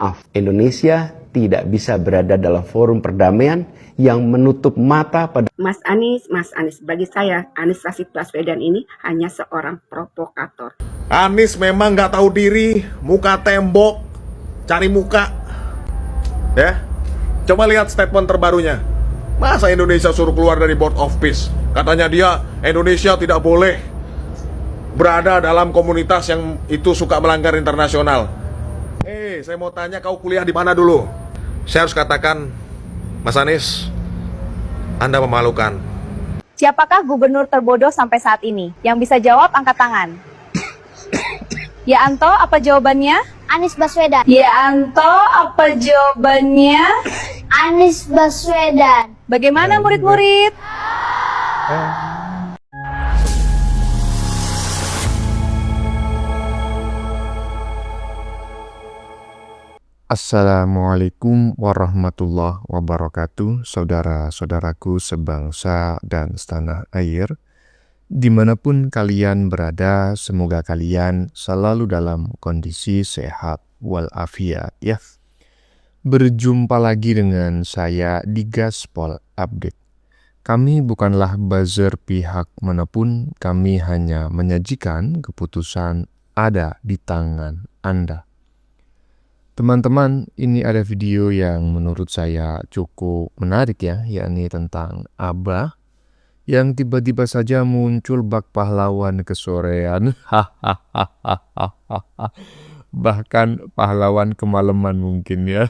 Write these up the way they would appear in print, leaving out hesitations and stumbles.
maaf, Indonesia tidak bisa berada dalam forum perdamaian yang menutup mata pada Mas Anies, bagi saya Anies Rashid Baswedan ini hanya seorang provokator. Anies memang nggak tahu diri, muka tembok, cari muka. Ya, coba lihat statement terbarunya. Masa Indonesia suruh keluar dari Board of Peace? Katanya dia, Indonesia tidak boleh berada dalam komunitas yang itu suka melanggar internasional. Saya mau tanya, kau kuliah di mana dulu? Saya harus katakan, Mas Anies, Anda memalukan. Siapakah gubernur terbodoh sampai saat ini? Yang bisa jawab angkat tangan. Ya Anto, apa jawabannya? Anies Baswedan. Ya Anto, apa jawabannya? Anies Baswedan. Bagaimana murid-murid? Assalamualaikum warahmatullahi wabarakatuh, saudara-saudaraku sebangsa dan setanah air. Dimanapun kalian berada, semoga kalian selalu dalam kondisi sehat walafiat ya. Berjumpa lagi dengan saya di Gaspol Update. Kami bukanlah buzzer pihak manapun, kami hanya menyajikan keputusan ada di tangan Anda. Teman-teman, ini ada video yang menurut saya cukup menarik ya, yakni tentang Abah yang tiba-tiba saja muncul bak pahlawan kesorean. Bahkan pahlawan kemalaman mungkin ya.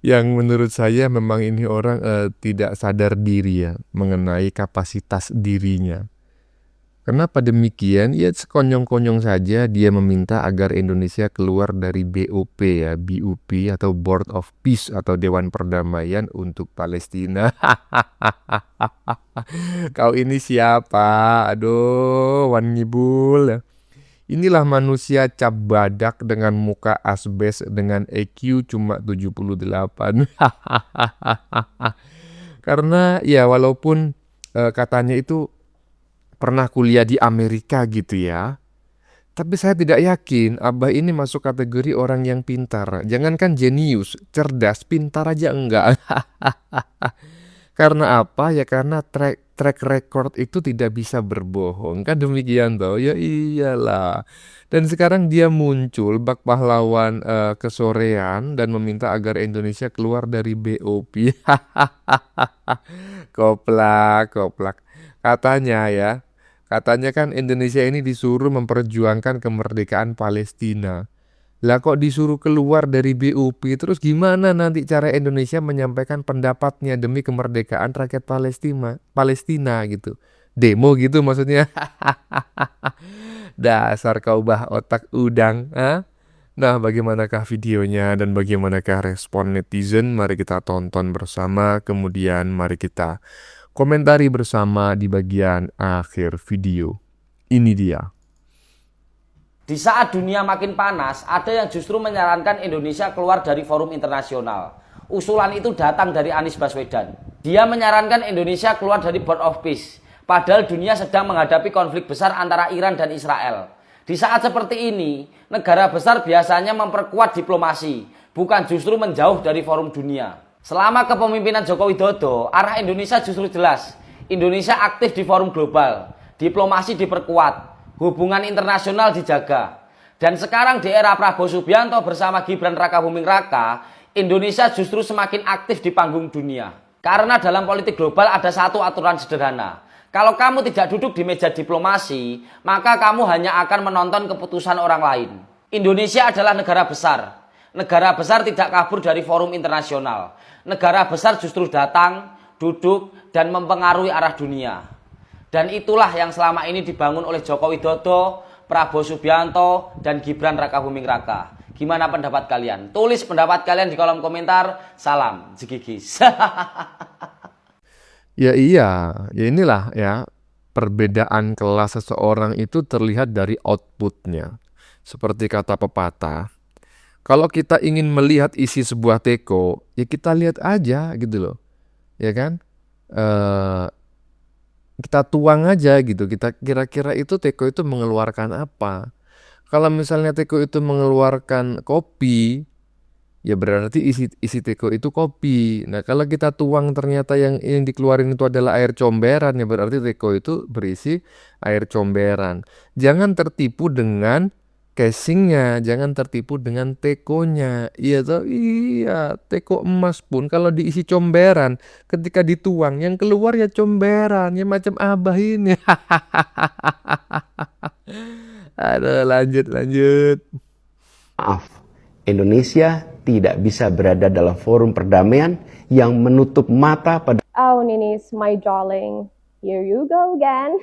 Yang menurut saya memang ini orang tidak sadar diri ya mengenai kapasitas dirinya. Kenapa demikian? Ya sekonyong-konyong saja dia meminta agar Indonesia keluar dari BOP ya, BOP atau Board of Peace atau Dewan Perdamaian untuk Palestina. Kau ini siapa? Aduh, Wan Nyibul. Inilah manusia cap badak dengan muka asbes dengan EQ cuma 78. Karena ya walaupun katanya itu pernah kuliah di Amerika gitu ya. Tapi saya tidak yakin Abah ini masuk kategori orang yang pintar. Jangankan jenius, cerdas, pintar aja enggak. Karena apa? Ya karena track record itu tidak bisa berbohong. Kan demikian toh? Ya iyalah. Dan sekarang dia muncul bak pahlawan kesorean dan meminta agar Indonesia keluar dari BOP. Koplak. Katanya kan Indonesia ini disuruh memperjuangkan kemerdekaan Palestina. Lah kok disuruh keluar dari BOP, terus gimana nanti cara Indonesia menyampaikan pendapatnya demi kemerdekaan rakyat Palestina gitu. Demo gitu maksudnya. Dasar kau bah otak udang. Nah, bagaimanakah videonya dan bagaimanakah respon netizen? Mari kita tonton bersama, kemudian mari kita komentari bersama di bagian akhir video. Ini dia. Di saat dunia makin panas, ada yang justru menyarankan Indonesia keluar dari forum internasional. Usulan itu datang dari Anies Baswedan. Dia menyarankan Indonesia keluar dari Board of Peace, padahal dunia sedang menghadapi konflik besar antara Iran dan Israel. Di saat seperti ini, negara besar biasanya memperkuat diplomasi, bukan justru menjauh dari forum dunia. Selama kepemimpinan Joko Widodo, arah Indonesia justru jelas. Indonesia aktif di forum global, diplomasi diperkuat, hubungan internasional dijaga. Dan sekarang di era Prabowo Subianto bersama Gibran Rakabuming Raka, Indonesia justru semakin aktif di panggung dunia. Karena dalam politik global ada satu aturan sederhana. Kalau kamu tidak duduk di meja diplomasi, maka kamu hanya akan menonton keputusan orang lain. Indonesia adalah negara besar. Negara besar tidak kabur dari forum internasional. Negara besar justru datang, duduk, dan mempengaruhi arah dunia. Dan itulah yang selama ini dibangun oleh Joko Widodo, Prabowo Subianto, dan Gibran Rakabuming Raka. Gimana pendapat kalian? Tulis pendapat kalian di kolom komentar. Salam jigigis. Ya inilah ya. Perbedaan kelas seseorang itu terlihat dari outputnya. Seperti kata pepatah. Kalau kita ingin melihat isi sebuah teko, ya kita lihat aja gitu loh. Ya kan? Kita tuang aja gitu. Kita kira-kira itu teko itu mengeluarkan apa. Kalau misalnya teko itu mengeluarkan kopi, ya berarti isi teko itu kopi. Nah, kalau kita tuang ternyata yang dikeluarin itu adalah air comberan, ya berarti teko itu berisi air comberan. Jangan tertipu dengan casingnya, jangan tertipu dengan tekonya. Iya toh, iya, teko emas pun kalau diisi comberan, ketika dituang yang keluar ya comberan, ya macam abah ini. Aduh, lanjut. Maaf, Indonesia tidak bisa berada dalam forum perdamaian yang menutup mata pada Oh, Ninis, my darling. Here you go again.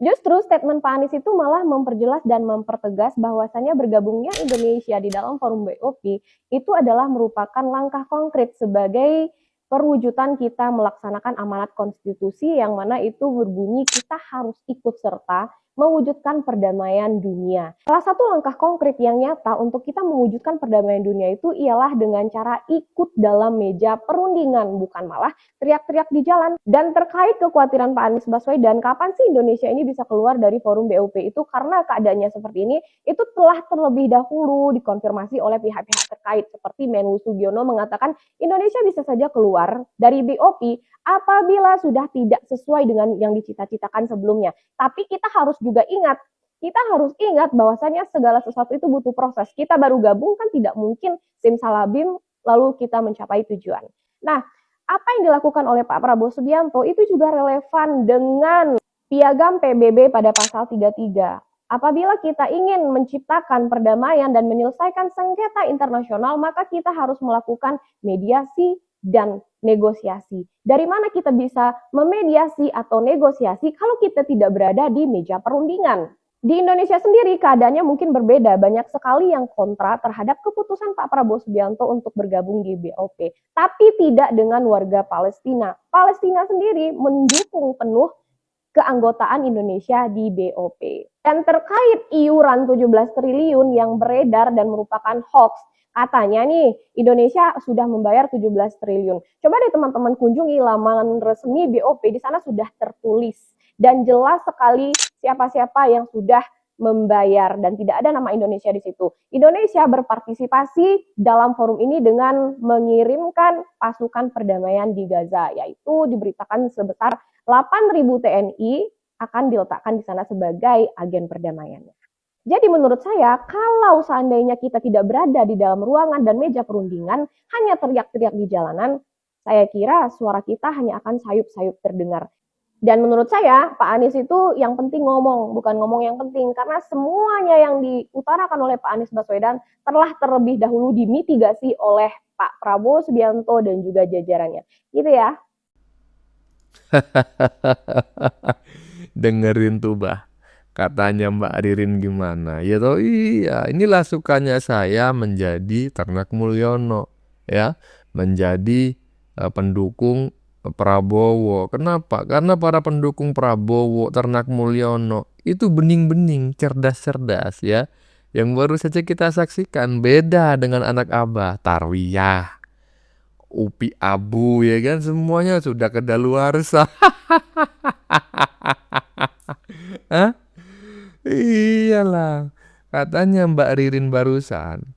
Justru statement Pak Anies itu malah memperjelas dan mempertegas bahwasannya bergabungnya Indonesia di dalam forum BOP itu adalah merupakan langkah konkret sebagai perwujudan kita melaksanakan amanat konstitusi yang mana itu berbunyi kita harus ikut serta mewujudkan perdamaian dunia. Salah satu langkah konkret yang nyata untuk kita mewujudkan perdamaian dunia itu ialah dengan cara ikut dalam meja perundingan, bukan malah teriak-teriak di jalan. Dan terkait kekhawatiran Pak Anies Baswedan, kapan sih Indonesia ini bisa keluar dari forum BOP itu karena keadaannya seperti ini, itu telah terlebih dahulu dikonfirmasi oleh pihak-pihak terkait. Seperti Menlu Sugiono mengatakan Indonesia bisa saja keluar dari BOP apabila sudah tidak sesuai dengan yang dicita-citakan sebelumnya. Tapi kita harus ingat bahwasanya segala sesuatu itu butuh proses. Kita baru gabung kan tidak mungkin simsalabim lalu kita mencapai tujuan. Nah, apa yang dilakukan oleh Pak Prabowo Subianto itu juga relevan dengan Piagam PBB pada pasal 33. Apabila kita ingin menciptakan perdamaian dan menyelesaikan sengketa internasional, maka kita harus melakukan mediasi dan negosiasi. Dari mana kita bisa memediasi atau negosiasi kalau kita tidak berada di meja perundingan? Di Indonesia sendiri keadaannya mungkin berbeda. Banyak sekali yang kontra terhadap keputusan Pak Prabowo Subianto untuk bergabung di BOP. Tapi tidak dengan warga Palestina. Palestina sendiri mendukung penuh keanggotaan Indonesia di BOP. Dan terkait iuran 17 triliun yang beredar dan merupakan hoax, katanya nih, Indonesia sudah membayar 17 triliun. Coba deh teman-teman kunjungi laman resmi BOP, di sana sudah tertulis. Dan jelas sekali siapa-siapa yang sudah membayar dan tidak ada nama Indonesia di situ. Indonesia berpartisipasi dalam forum ini dengan mengirimkan pasukan perdamaian di Gaza, yaitu diberitakan sebesar 8.000 TNI akan diletakkan di sana sebagai agen perdamaiannya. Jadi menurut saya, kalau seandainya kita tidak berada di dalam ruangan dan meja perundingan, hanya teriak-teriak di jalanan, saya kira suara kita hanya akan sayup-sayup terdengar. Dan menurut saya, Pak Anies itu yang penting ngomong, bukan ngomong yang penting. Karena semuanya yang diutarakan oleh Pak Anies Baswedan telah terlebih dahulu dimitigasi oleh Pak Prabowo Subianto dan juga jajarannya. Gitu ya. Dengerin tuh, Bah. Katanya Mbak Ririn gimana? Ya toh, iya, inilah sukanya saya menjadi Ternak Mulyono, ya, menjadi pendukung Prabowo. Kenapa? Karena para pendukung Prabowo, Ternak Mulyono itu bening-bening, cerdas-cerdas, ya. Yang baru saja kita saksikan beda dengan anak Abah, Tarwiyah, Upi Abu, ya kan, semuanya sudah kedaluarsa. Hah? Iyalah, katanya Mbak Ririn barusan,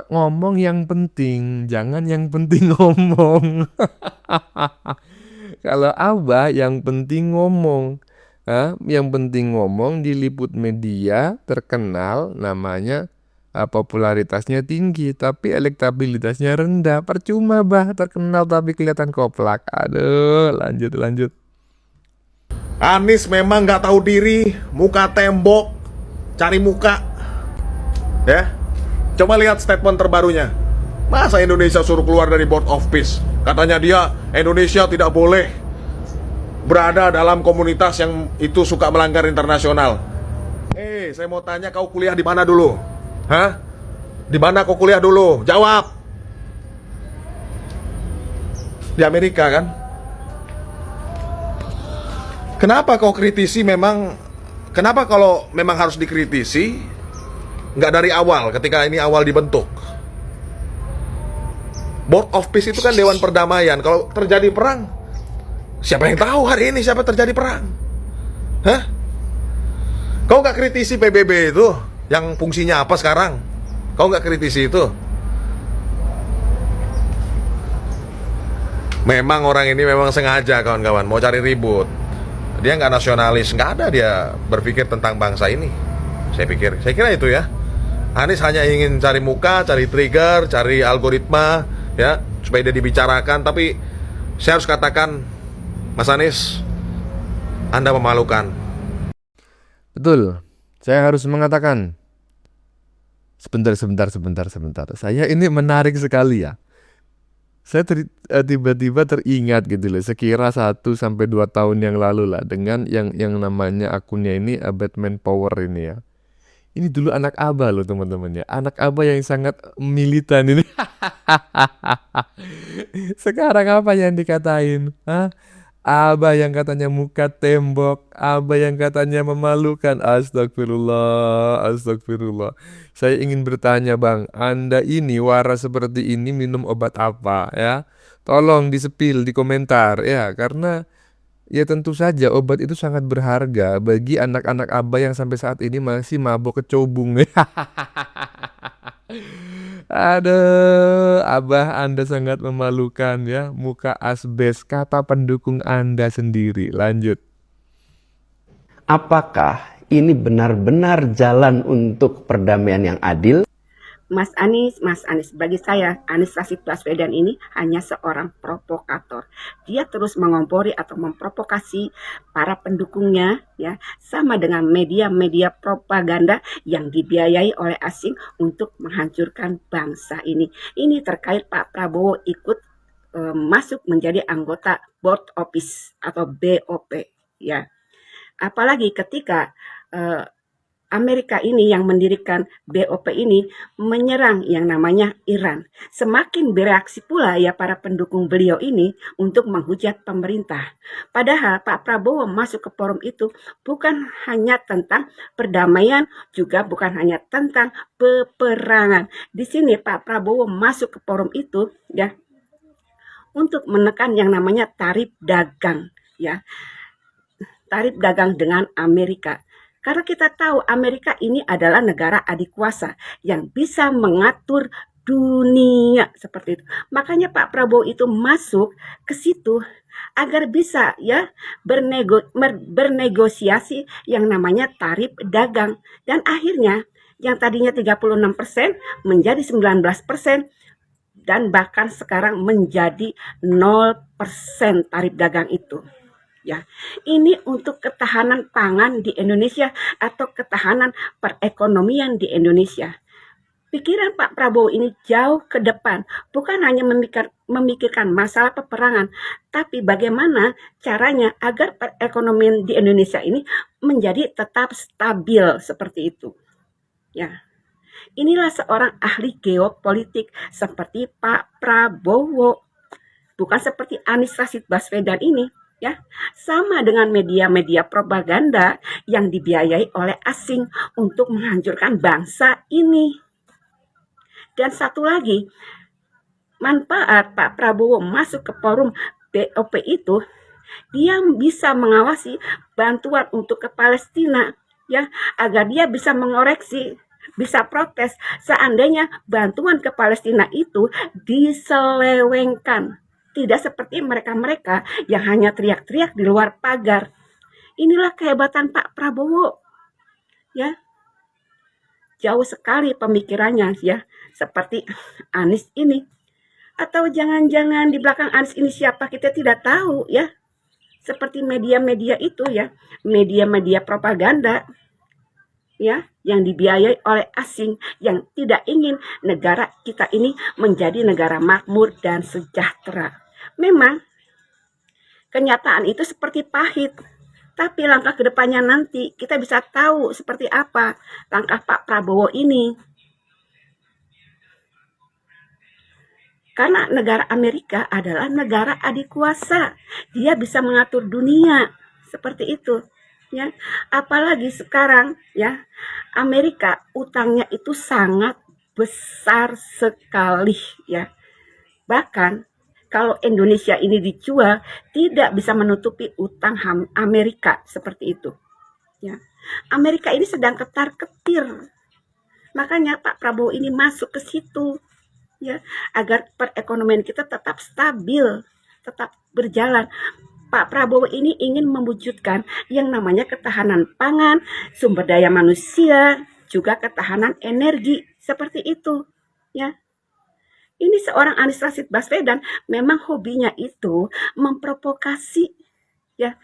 ngomong yang penting, jangan yang penting ngomong. Kalau Abah yang penting ngomong, yang penting ngomong, diliput media, terkenal, namanya, popularitasnya tinggi, tapi elektabilitasnya rendah. Percuma, Bah, terkenal tapi kelihatan koplak. Aduh, lanjut. Anies memang nggak tahu diri, muka tembok, cari muka, ya. Coba lihat statement terbarunya. Masa Indonesia suruh keluar dari Board of Peace? Katanya dia, Indonesia tidak boleh berada dalam komunitas yang itu suka melanggar internasional. Saya mau tanya, kau kuliah di mana dulu? Hah? Di mana kau kuliah dulu? Jawab. Di Amerika kan? Kenapa kau kritisi memang? Kenapa kalau memang harus dikritisi, nggak dari awal, ketika ini awal dibentuk? Board of Peace itu kan Dewan Perdamaian. Kalau terjadi perang, siapa yang tahu hari ini siapa terjadi perang? Hah? Kau nggak kritisi PBB itu, yang fungsinya apa sekarang? Kau nggak kritisi itu? Memang orang ini memang sengaja kawan-kawan mau cari ribut. Dia nggak nasionalis, nggak ada dia berpikir tentang bangsa ini. Saya kira itu ya. Anies hanya ingin cari muka, cari trigger, cari algoritma, ya supaya dia dibicarakan. Tapi saya harus katakan, Mas Anies, Anda memalukan. Betul, saya harus mengatakan. Sebentar. Saya ini menarik sekali ya. Saya tiba-tiba teringat gitu loh, sekira 1-2 tahun yang lalu lah, dengan yang namanya akunnya ini Batman Power ini ya. Ini dulu anak ABA loh teman-teman ya, anak ABA yang sangat militan ini. Sekarang apa yang dikatain? Hah? ABA yang katanya muka tembok, ABA yang katanya memalukan. Astagfirullah. Saya ingin bertanya Bang, Anda ini waras seperti ini minum obat apa ya? Tolong disepil di komentar ya, karena ya tentu saja obat itu sangat berharga bagi anak-anak ABA yang sampai saat ini masih mabok kecobung. Aduh, Abah Anda sangat memalukan ya, muka asbes, kata pendukung Anda sendiri. Lanjut. Apakah ini benar-benar jalan untuk perdamaian yang adil? Mas Anies, bagi saya, Anies Rashid Baswedan ini hanya seorang provokator. Dia terus mengompori atau memprovokasi para pendukungnya, ya, sama dengan media-media propaganda yang dibiayai oleh asing untuk menghancurkan bangsa ini. Ini terkait Pak Prabowo ikut masuk menjadi anggota Board Office atau BOP, ya. Apalagi ketika Amerika ini yang mendirikan BOP ini menyerang yang namanya Iran. Semakin bereaksi pula ya para pendukung beliau ini untuk menghujat pemerintah. Padahal Pak Prabowo masuk ke forum itu bukan hanya tentang perdamaian, juga bukan hanya tentang peperangan. Di sini Pak Prabowo masuk ke forum itu ya untuk menekan yang namanya tarif dagang ya. Tarif dagang dengan Amerika. Karena kita tahu Amerika ini adalah negara adikuasa yang bisa mengatur dunia seperti itu. Makanya Pak Prabowo itu masuk ke situ agar bisa ya bernegosiasi yang namanya tarif dagang. Dan akhirnya yang tadinya 36% menjadi 19% dan bahkan sekarang menjadi 0% tarif dagang itu. Ya, ini untuk ketahanan pangan di Indonesia atau ketahanan perekonomian di Indonesia. Pikiran Pak Prabowo ini jauh ke depan, bukan hanya memikirkan masalah peperangan, tapi bagaimana caranya agar perekonomian di Indonesia ini menjadi tetap stabil seperti itu. Ya, inilah seorang ahli geopolitik seperti Pak Prabowo, bukan seperti Anies Rashid Baswedan ini. Ya, sama dengan media-media propaganda yang dibiayai oleh asing untuk menghancurkan bangsa ini. Dan satu lagi, manfaat Pak Prabowo masuk ke forum BOP itu, dia bisa mengawasi bantuan untuk ke Palestina, ya, agar dia bisa mengoreksi, bisa protes seandainya bantuan ke Palestina itu diselewengkan. Tidak seperti mereka-mereka yang hanya teriak-teriak di luar pagar. Inilah kehebatan Pak Prabowo. Ya. Jauh sekali pemikirannya ya, seperti Anies ini. Atau jangan-jangan di belakang Anies ini siapa kita tidak tahu ya. Seperti media-media itu ya, media-media propaganda ya, yang dibiayai oleh asing yang tidak ingin negara kita ini menjadi negara makmur dan sejahtera. Memang kenyataan itu seperti pahit, tapi langkah ke depannya nanti kita bisa tahu seperti apa langkah Pak Prabowo ini. Karena negara Amerika adalah negara adikuasa, dia bisa mengatur dunia seperti itu. Ya, apalagi sekarang ya, Amerika utangnya itu sangat besar sekali ya. Bahkan kalau Indonesia ini dijual tidak bisa menutupi utang Amerika seperti itu. Ya. Amerika ini sedang ketar-ketir. Makanya Pak Prabowo ini masuk ke situ, ya, agar perekonomian kita tetap stabil, tetap berjalan. Pak Prabowo ini ingin mewujudkan yang namanya ketahanan pangan, sumber daya manusia, juga ketahanan energi, seperti itu, ya. Ini seorang Anies Rashid Baswedan memang hobinya itu memprovokasi, ya.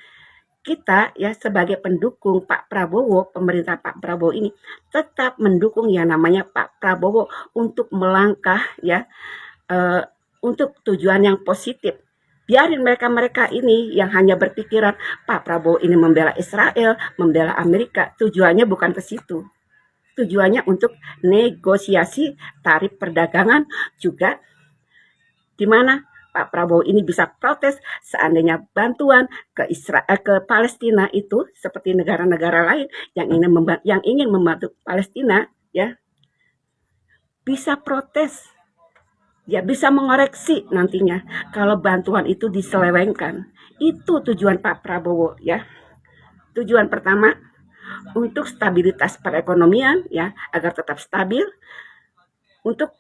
Kita ya sebagai pendukung Pak Prabowo, pemerintah Pak Prabowo ini tetap mendukung yang namanya Pak Prabowo untuk melangkah ya untuk tujuan yang positif. Biarin mereka-mereka ini yang hanya berpikiran Pak Prabowo ini membela Israel, membela Amerika, tujuannya bukan ke situ. Tujuannya untuk negosiasi tarif perdagangan juga di mana Pak Prabowo ini bisa protes seandainya bantuan ke Israel, ke Palestina itu seperti negara-negara lain yang ingin membantu Palestina, ya bisa protes, ya bisa mengoreksi nantinya kalau bantuan itu diselewengkan. Itu tujuan Pak Prabowo, ya. Tujuan pertama untuk stabilitas perekonomian, ya, agar tetap stabil, untuk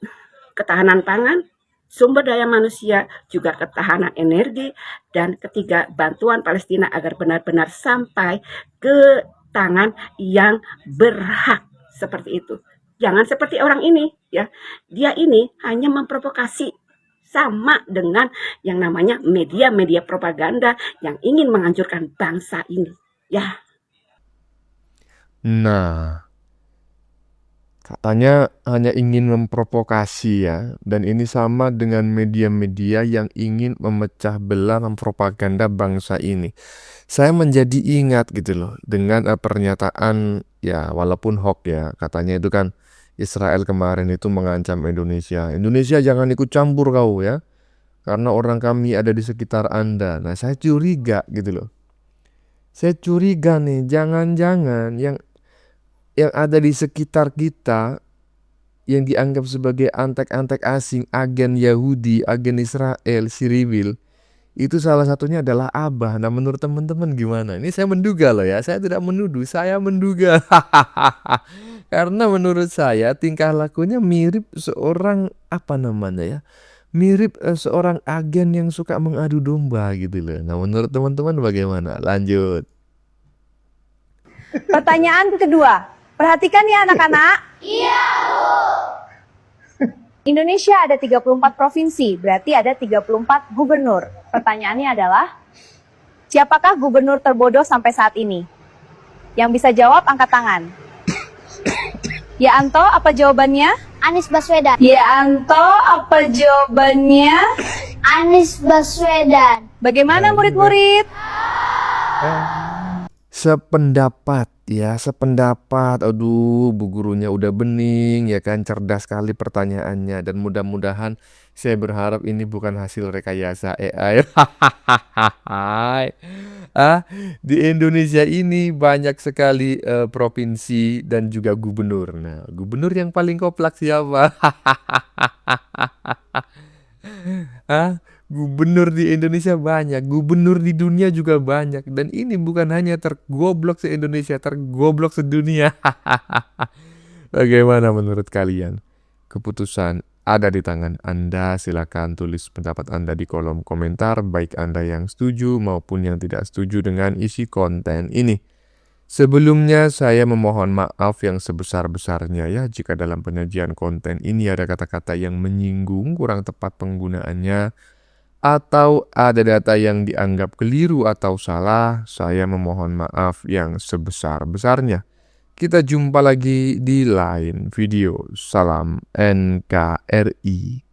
ketahanan pangan, sumber daya manusia, juga ketahanan energi, dan ketiga, bantuan Palestina agar benar-benar sampai ke tangan yang berhak, seperti itu. Jangan seperti orang ini, ya. Dia ini hanya memprovokasi, sama dengan yang namanya media-media propaganda yang ingin menghancurkan bangsa ini, ya. Nah, katanya hanya ingin memprovokasi ya, dan ini sama dengan media-media yang ingin memecah belah, mempropaganda bangsa ini. Saya menjadi ingat gitu loh dengan pernyataan ya walaupun hoax ya, katanya itu kan Israel kemarin itu mengancam Indonesia. Indonesia jangan ikut campur kau ya, karena orang kami ada di sekitar Anda. Nah, saya curiga gitu loh. Saya curiga nih, jangan-jangan yang ada di sekitar kita yang dianggap sebagai antek-antek asing, agen Yahudi, agen Israel, siribil, itu salah satunya adalah Abah. Nah, menurut teman-teman gimana? Ini saya menduga loh ya, saya tidak menuduh, saya menduga. Karena menurut saya tingkah lakunya mirip seorang mirip seorang agen yang suka mengadu domba gitu loh. Nah, menurut teman-teman bagaimana? Lanjut. Pertanyaan kedua. Perhatikan ya anak-anak. Iya, Bu. Indonesia ada 34 provinsi, berarti ada 34 gubernur. Pertanyaannya adalah, siapakah gubernur terbodoh sampai saat ini? Yang bisa jawab angkat tangan. Ya Anto, apa jawabannya? Anies Baswedan. Ya Anto, apa jawabannya? Anies Baswedan. Bagaimana murid-murid? Sependapat ya, sependapat. Aduh, bu gurunya udah bening ya kan, cerdas sekali pertanyaannya, dan mudah-mudahan saya berharap ini bukan hasil rekayasa AI. Di Indonesia ini banyak sekali provinsi dan juga gubernur. Nah, gubernur yang paling koplak siapa? Gubernur di Indonesia banyak, gubernur di dunia juga banyak, dan ini bukan hanya tergoblok se-Indonesia, tergoblok sedunia. Bagaimana menurut kalian? Keputusan ada di tangan Anda. Silakan tulis pendapat Anda di kolom komentar, baik Anda yang setuju maupun yang tidak setuju dengan isi konten ini. Sebelumnya saya memohon maaf yang sebesar-besarnya ya jika dalam penyajian konten ini ada kata-kata yang menyinggung, kurang tepat penggunaannya, atau ada data yang dianggap keliru atau salah. Saya memohon maaf yang sebesar-besarnya. Kita jumpa lagi di lain video. Salam NKRI.